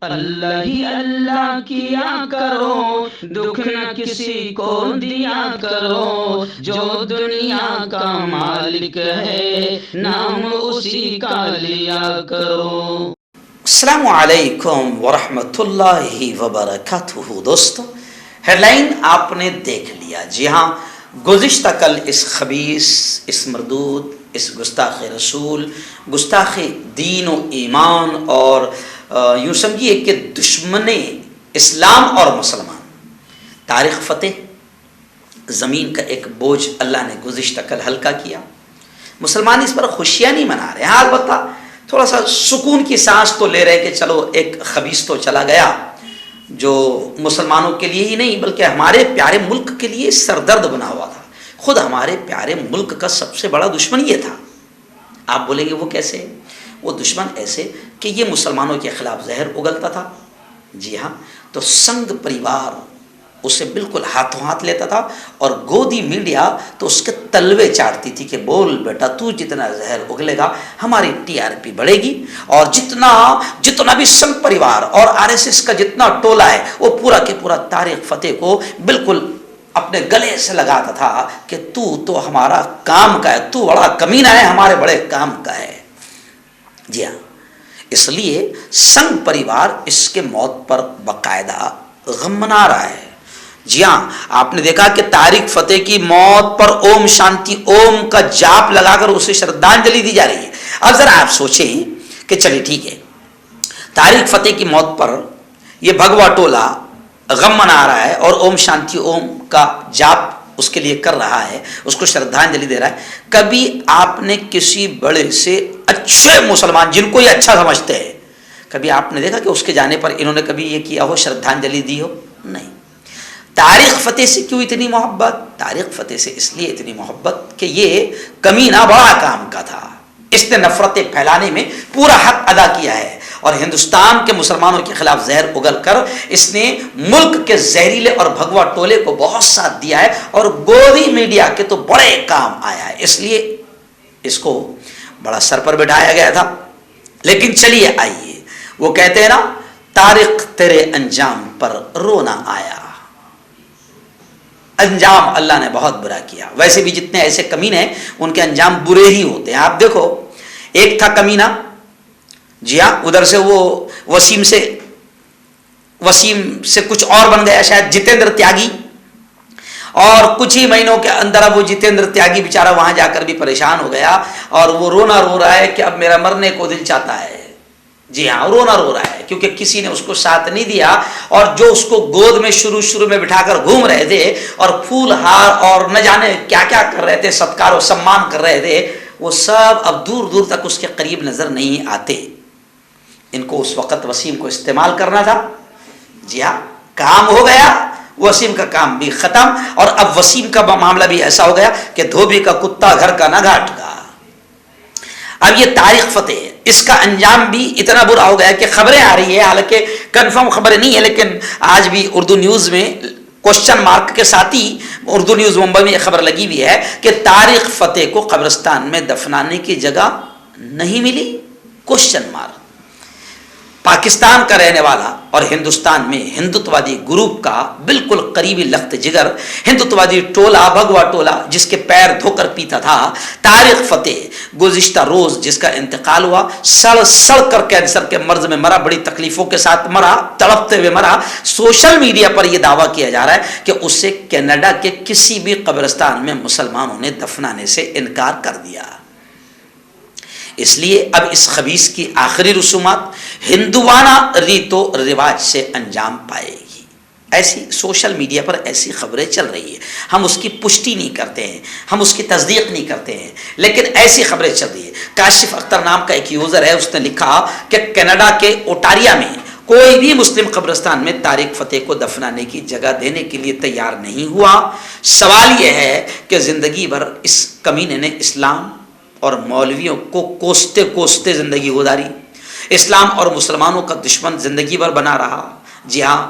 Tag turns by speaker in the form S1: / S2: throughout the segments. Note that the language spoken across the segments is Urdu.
S1: اللہ ہی اللہ کیا کرو، دکھ نہ کسی کو دیا کرو، جو دنیا کا مالک ہے نام اسی کا لیا کرو۔
S2: السلام علیکم ورحمۃ اللہ وبرکاتہ۔ دوستو، ہیڈ لائن آپ نے دیکھ لیا۔ جی ہاں، گزشتہ کل اس خبیث، اس مردود، اس گستاخ رسول، گستاخ دین و ایمان اور یوں سمجھیے کہ دشمن اسلام اور مسلمان طارق فتح زمین کا ایک بوجھ اللہ نے گزشتہ کل ہلکا کیا۔ مسلمان اس پر خوشیاں نہیں منا رہے ہیں، البتہ تھوڑا سا سکون کی سانس تو لے رہے کہ چلو ایک خبیث تو چلا گیا جو مسلمانوں کے لیے ہی نہیں بلکہ ہمارے پیارے ملک کے لیے سردرد بنا ہوا تھا۔ خود ہمارے پیارے ملک کا سب سے بڑا دشمن یہ تھا۔ آپ بولیں گے وہ کیسے؟ وہ دشمن ایسے کہ یہ مسلمانوں کے خلاف زہر اگلتا تھا۔ جی ہاں، تو سنگ پریوار اسے بالکل ہاتھوں ہاتھ لیتا تھا اور گودی میڈیا تو اس کے تلوے چاٹتی تھی کہ بول بیٹا، تو جتنا زہر اگلے گا ہماری ٹی آر پی بڑھے گی، اور جتنا بھی سنگ پریوار اور آر ایس ایس کا جتنا ٹولہ ہے وہ پورا کے پورا طارق فتح کو بالکل اپنے گلے سے لگاتا تھا کہ تو ہمارا کام کا ہے، تو بڑا کمینہ ہے، ہمارے بڑے کام کا ہے۔ جی ہاں، اس لیے سنگ پریوار اس کے موت پر باقاعدہ غم منا رہا ہے۔ جی ہاں، آپ نے دیکھا کہ طارق فتح کی موت پر اوم شانتی اوم کا جاپ لگا کر اسے شردھانجلی دی جا رہی ہے۔ اب ذرا آپ سوچیں کہ چلیے ٹھیک ہے، طارق فتح کی موت پر یہ بھگوا ٹولہ غم منا رہا ہے اور اوم شانتی اوم کا جاپ اس کے لیے کر رہا ہے، اس کو شردھانجلی دے رہا ہے۔ کبھی آپ نے کسی بڑے سے اچھے مسلمان جن کو یہ اچھا سمجھتے ہیں، کبھی آپ نے دیکھا کہ اس کے جانے پر انہوں نے کبھی یہ کیا ہو، شردھانجلی دی ہو؟ نہیں۔ طارق فتح سے کیوں اتنی محبت؟ طارق فتح سے اس لیے اتنی محبت کہ یہ کمینہ بڑا کام کا تھا، اس نے نفرتیں پھیلانے میں پورا حق ادا کیا ہے اور ہندوستان کے مسلمانوں کے خلاف زہر اگل کر اس نے ملک کے زہریلے اور بھگوا ٹولے کو بہت ساتھ دیا ہے اور گودی میڈیا کے تو بڑے کام آیا ہے، اس لیے اس کو بڑا سر پر بٹھایا گیا تھا۔ لیکن چلیے آئیے، وہ کہتے ہیں نا، طارق تیرے انجام پر رونا آیا۔ انجام اللہ نے بہت برا کیا۔ ویسے بھی جتنے ایسے کمینے ہیں ان کے انجام برے ہی ہوتے ہیں۔ آپ دیکھو، ایک تھا کمینہ، جی ہاں، ادھر سے وہ وسیم سے کچھ اور بن گیا، شاید جتیندر تیاگی، اور کچھ ہی مہینوں کے اندر اب وہ جتیندر تیاگی بیچارہ وہاں جا کر بھی پریشان ہو گیا اور وہ رونا رو رہا ہے کہ اب میرا مرنے کو دل چاہتا ہے۔ جی ہاں، رونا رو رہا ہے کیونکہ کسی نے اس کو ساتھ نہیں دیا، اور جو اس کو گود میں شروع میں بٹھا کر گھوم رہے تھے اور پھول ہار اور نہ جانے کیا کیا کر رہے تھے، ستکار و سمان کر رہے تھے، وہ سب اب دور دور تک اس کے قریب نظر نہیں آتے۔ ان کو اس وقت وسیم کو استعمال کرنا تھا۔ جی ہاں، کام ہو گیا، وسیم کا کام بھی ختم، اور اب وسیم کا معاملہ بھی ایسا ہو گیا کہ دھوبی کا کتا گھر کا نہ گھاٹ گا۔ اب یہ طارق فتح، اس کا انجام بھی اتنا برا ہو گیا کہ خبریں آ رہی ہے، حالانکہ کنفرم خبریں نہیں ہے، لیکن آج بھی اردو نیوز میں کوشچن مارک کے ساتھ ہی اردو نیوز ممبئی میں یہ خبر لگی ہوئی ہے کہ طارق فتح کو قبرستان میں دفنانے کی جگہ نہیں ملی، کوشچن مارک۔ پاکستان کا رہنے والا اور ہندوستان میں ہندوتوادی گروپ کا بالکل قریبی لخت جگر، ہندوتوادی ٹولہ، بھگوا ٹولہ جس کے پیر دھو کر پیتا تھا، طارق فتح گزشتہ روز جس کا انتقال ہوا، سڑ کر کینسر کے مرض میں مرا، بڑی تکلیفوں کے ساتھ مرا، تڑپتے ہوئے مرا۔ سوشل میڈیا پر یہ دعویٰ کیا جا رہا ہے کہ اسے کینیڈا کے کسی بھی قبرستان میں مسلمانوں نے دفنانے سے انکار کر دیا۔ اس لیے اب اس خبیث کی آخری رسومات ہندوانہ ریت و رواج سے انجام پائے گی۔ ایسی سوشل میڈیا پر ایسی خبریں چل رہی ہیں، ہم اس کی پشٹی نہیں کرتے ہیں، ہم اس کی تصدیق نہیں کرتے ہیں، لیکن ایسی خبریں چل رہی ہیں۔ کاشف اختر نام کا ایک یوزر ہے، اس نے لکھا کہ کینیڈا کے اوٹاریا میں کوئی بھی مسلم قبرستان میں طارق فتح کو دفنانے کی جگہ دینے کے لیے تیار نہیں ہوا۔ سوال یہ ہے کہ زندگی بھر اس کمینے نے اسلام اور مولویوں کو کوستے زندگی گزاری، اسلام اور مسلمانوں کا دشمن زندگی بھر بنا رہا۔ جی ہاں،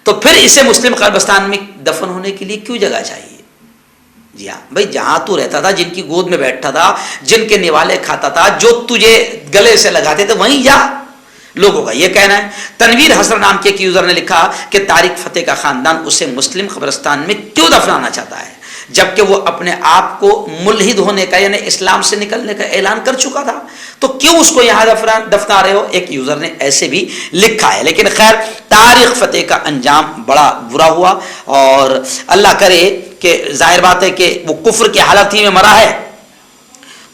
S2: تو پھر اسے مسلم قبرستان میں دفن ہونے کے لیے کیوں جگہ چاہیے؟ جی ہاں بھائی، جہاں تو رہتا تھا، جن کی گود میں بیٹھتا تھا، جن کے نوالے کھاتا تھا، جو تجھے گلے سے لگاتے تھے، وہیں جا۔ لوگوں کا یہ کہنا ہے۔ تنویر حسن نام کے ایک یوزر نے لکھا کہ طارق فتح کا خاندان اسے مسلم قبرستان میں کیوں دفنانا چاہتا ہے جبکہ وہ اپنے آپ کو ملحد ہونے کا یعنی اسلام سے نکلنے کا اعلان کر چکا تھا، تو کیوں اس کو یہاں دفنا رہے ہو؟ ایک یوزر نے ایسے بھی لکھا ہے۔ لیکن خیر، طارق فتح کا انجام بڑا برا ہوا، اور اللہ کرے کہ ظاہر بات ہے کہ وہ کفر کی حالت ہی میں مرا ہے،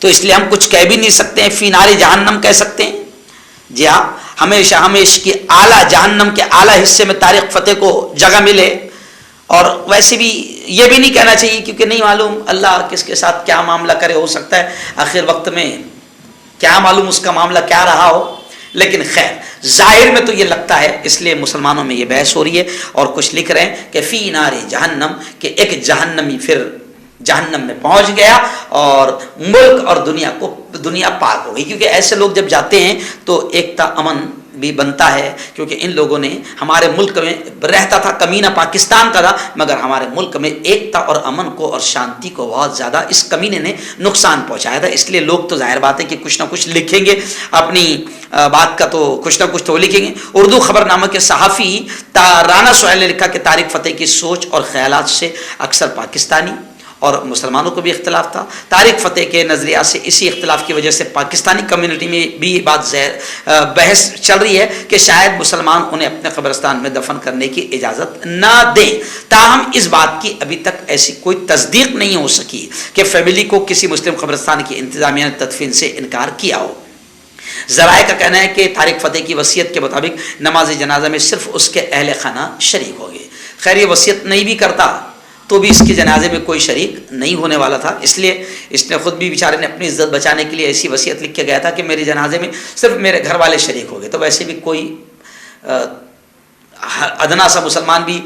S2: تو اس لیے ہم کچھ کہہ بھی نہیں سکتے ہیں، فی نار جہنم کہہ سکتے ہیں۔ جی ہاں، ہمیشہ ہمیشہ کی اعلیٰ جہنم کے اعلیٰ حصے میں طارق فتح کو جگہ ملے، اور ویسے بھی یہ بھی نہیں کہنا چاہیے کیونکہ نہیں معلوم اللہ کس کے ساتھ کیا معاملہ کرے، ہو سکتا ہے آخر وقت میں کیا معلوم اس کا معاملہ کیا رہا ہو۔ لیکن خیر، ظاہر میں تو یہ لگتا ہے، اس لیے مسلمانوں میں یہ بحث ہو رہی ہے، اور کچھ لکھ رہے ہیں کہ فی نار جہنم، کہ ایک جہنمی پھر جہنم میں پہنچ گیا اور ملک اور دنیا پاک ہو گئی، کیونکہ ایسے لوگ جب جاتے ہیں تو ایکتا امن بھی بنتا ہے، کیونکہ ان لوگوں نے ہمارے ملک میں رہتا تھا، کمینہ پاکستان کا تھا، مگر ہمارے ملک میں ایکتا اور امن کو اور شانتی کو بہت زیادہ اس کمینے نے نقصان پہنچایا تھا۔ اس لیے لوگ تو ظاہر بات ہے کہ کچھ نہ کچھ لکھیں گے، اپنی بات کا تو کچھ نہ کچھ تو لکھیں گے۔ اردو خبر نامہ کے صحافی رانا سہیل نے لکھا کہ طارق فتح کی سوچ اور خیالات سے اکثر پاکستانی اور مسلمانوں کو بھی اختلاف تھا۔ طارق فتح کے نظریات سے اسی اختلاف کی وجہ سے پاکستانی کمیونٹی میں بھی یہ بات بحث چل رہی ہے کہ شاید مسلمان انہیں اپنے قبرستان میں دفن کرنے کی اجازت نہ دیں۔ تاہم اس بات کی ابھی تک ایسی کوئی تصدیق نہیں ہو سکی کہ فیملی کو کسی مسلم قبرستان کی انتظامیہ نے تدفین سے انکار کیا ہو۔ ذرائع کا کہنا ہے کہ طارق فتح کی وصیت کے مطابق نماز جنازہ میں صرف اس کے اہل خانہ شریک ہو گئے۔ خیر، یہ وصیت نہیں بھی کرتا تو بھی اس کے جنازے میں کوئی شریک نہیں ہونے والا تھا، اس لیے اس نے خود بھی بیچارے نے اپنی عزت بچانے کے لیے ایسی وصیت لکھ کے گیا تھا کہ میرے جنازے میں صرف میرے گھر والے شریک ہو گئے، تو ویسے بھی کوئی ادنا سا مسلمان بھی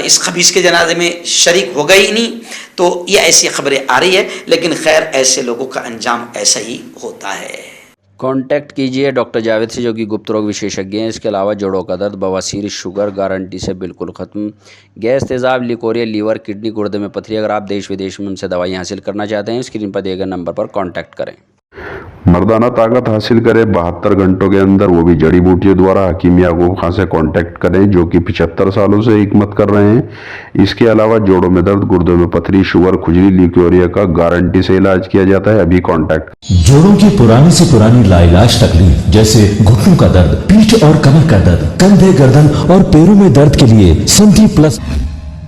S2: اس خبیث کے جنازے میں شریک ہوگا ہی نہیں، تو یہ ایسی خبریں آ رہی ہے۔ لیکن خیر، ایسے لوگوں کا انجام ایسا ہی ہوتا ہے۔
S3: کانٹیکٹ کیجیے ڈاکٹر جاوید سے، جو کہ گپت روگ وشیشجঞ ہیں۔ اس کے علاوہ جوڑوں کا درد، بواسیر، شوگر گارنٹی سے بالکل ختم، گیس، تیزاب، لیکوریا، لیور، کڈنی، گردے میں پتھری۔ اگر آپ دیش ودیش میں ان سے دوائی حاصل کرنا چاہتے ہیں، اسکرین پر دیے گئے نمبر پر کانٹیکٹ کریں۔
S4: مردانہ طاقت حاصل کرے 72 گھنٹوں کے اندر، وہ بھی جڑی بوٹیوں دوارا، حکیم یعقوب خان سے کانٹیکٹ کریں، جو کہ 75 سالوں سے حکمت کر رہے ہیں۔ اس کے علاوہ جوڑوں میں درد، گردوں میں پتھری، شوگر، کھجلی، لیکوریا کا گارنٹی سے علاج کیا جاتا ہے۔ ابھی کانٹیکٹ۔
S5: جوڑوں کی پرانی سے پرانی لاعلاج تکلیف جیسے گھٹنوں کا درد، پیٹھ اور کمر کا درد، کندھے، گردن اور پیروں میں درد کے لیے سندھی پلس۔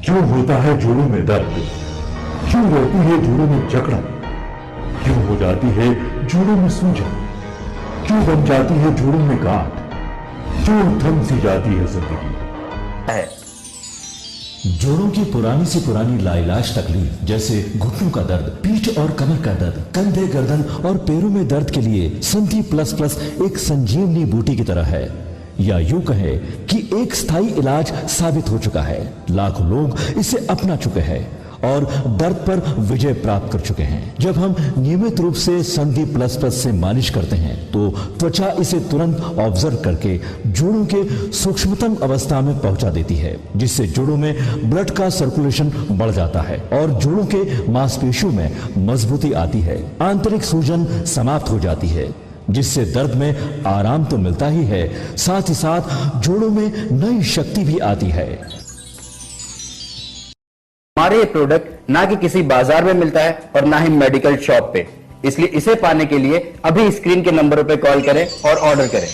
S6: کیوں ہوتا ہے جوڑوں میں درد؟ کیوں رہتی ہے جوڑوں میں جکڑن؟ کیوں ہو جاتی ہے جوڑوں میں سوجن؟ کیوں بن جاتی ہے جوڑوں میں گاٹھ؟ کیوں تھم سی جاتی ہے زندگی؟
S5: جوڑوں کی پرانی سے پرانی لاعلاج تکلیف جیسے گھٹنوں کا درد، پیٹھ اور کمر کا درد، کندھے، گردن اور پیروں میں درد کے لیے سندھی پلس پلس ایک سنجیونی بوٹی کی طرح ہے، یا یوں کہے کہ ایک ستھائی علاج ثابت ہو چکا ہے۔ لاکھوں لوگ اسے اپنا چکے ہیں اور درد پر وجے پراپت کر چکے ہیں۔ جب ہم نیمت روپ سے سندھی پلس پلس سے مالش کرتے ہیں تو توچا اسے ترنت آبزرو کر کے جوڑوں کے سوکشمتم اوستھا میں پہنچا دیتی ہے، جس سے جوڑوں میں بلڈ کا سرکولیشن بڑھ جاتا ہے اور جوڑوں کے ماس پیشیوں میں مضبوطی آتی ہے، آنترک سوجن سماپت ہو جاتی ہے، جس سے درد میں آرام تو ملتا ہی ہے، ساتھ ہی ساتھ جوڑوں میں نئی شکتی بھی آتی ہے۔
S7: ہمارے یہ پروڈکٹ نہ کہ کسی بازار میں ملتا ہے اور نہ ہی میڈیکل شاپ پہ، اس لیے اسے پانے کے لیے ابھی اسکرین کے نمبروں پہ کال کریں اور آرڈر کریں۔